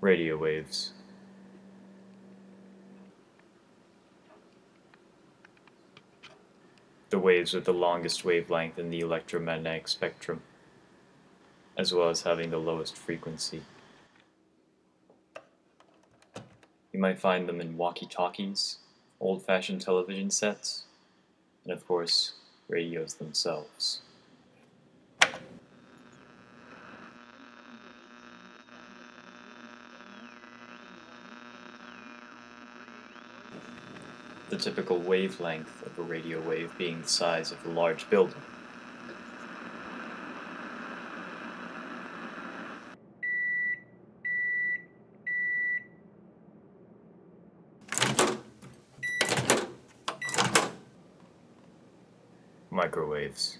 Radio waves. The waves with the longest wavelength in the electromagnetic spectrum, as well as having the lowest frequency. You might find them in walkie-talkies, old-fashioned television sets, and of course, radios themselves. The typical wavelength of a radio wave being the size of a large building. Microwaves.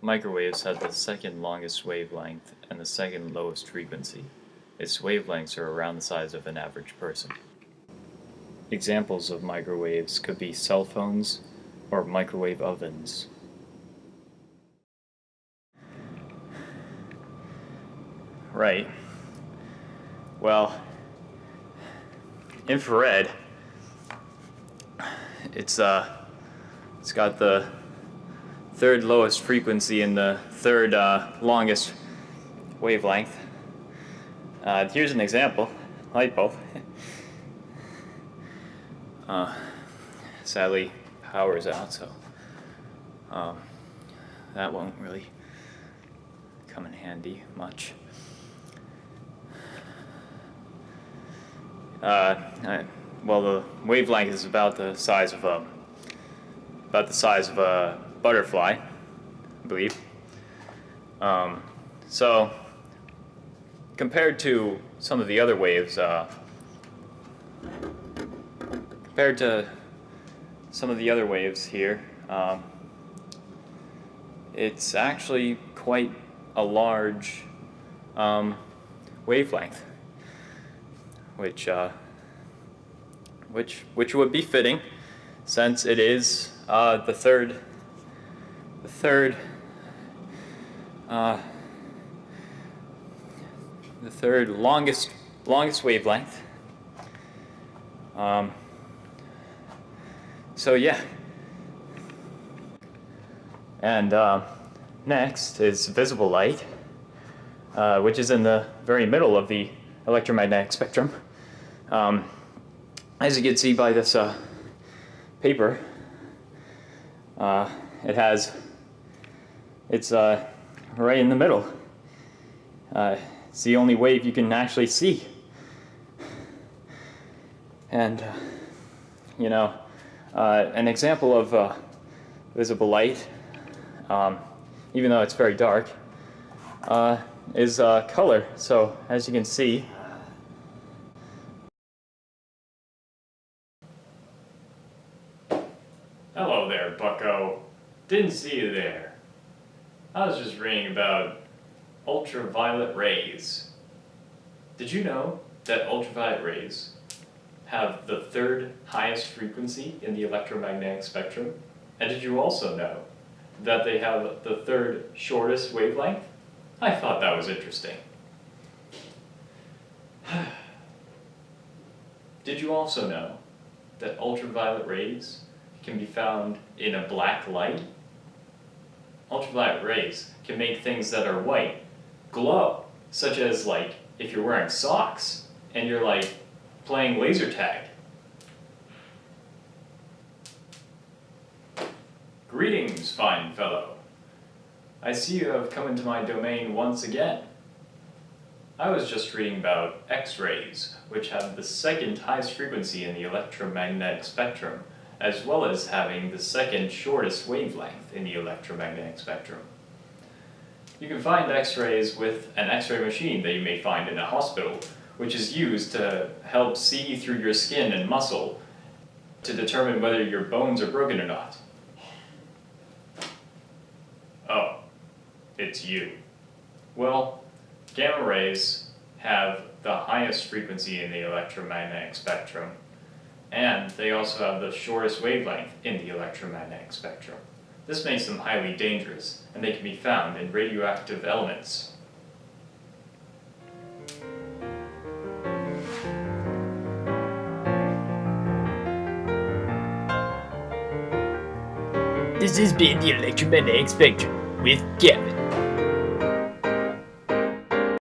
Microwaves have the second longest wavelength and the second lowest frequency. Its wavelengths are around the size of an average person. Examples of microwaves could be cell phones or microwave ovens. Right. Well, infrared, it's got the third lowest frequency and the third longest wavelength. Here's an example, light bulb. Sadly, power's out, so that won't really come in handy much. Well, the wavelength is about the size of a butterfly, I believe. So compared to some of the other waves, here, it's actually quite a large wavelength, which would be fitting, since it is the third longest wavelength. So yeah. And next is visible light, which is in the very middle of the electromagnetic spectrum. As you can see by this paper, it's right in the middle. It's the only wave you can actually see. And an example of visible light, even though it's very dark, is color. So as you can see, hello there, bucko. Didn't see you there. I was just reading about ultraviolet rays. Did you know that ultraviolet rays have the third highest frequency in the electromagnetic spectrum? And did you also know that they have the third shortest wavelength? I thought that was interesting. Did you also know that ultraviolet rays can be found in a black light? Ultraviolet rays can make things that are white glow, such as like if you're wearing socks and you're like playing laser tag. Greetings, fine fellow. I see you have come into my domain once again. I was just reading about X-rays, which have the second highest frequency in the electromagnetic spectrum, as well as having the second shortest wavelength in the electromagnetic spectrum. You can find X-rays with an X-ray machine that you may find in a hospital, which is used to help see through your skin and muscle to determine whether your bones are broken or not. Oh, it's you. Well, gamma rays have the highest frequency in the electromagnetic spectrum, and they also have the shortest wavelength in the electromagnetic spectrum. This makes them highly dangerous, and they can be found in radioactive elements. This has been the electromagnetic spectrum with Gavin.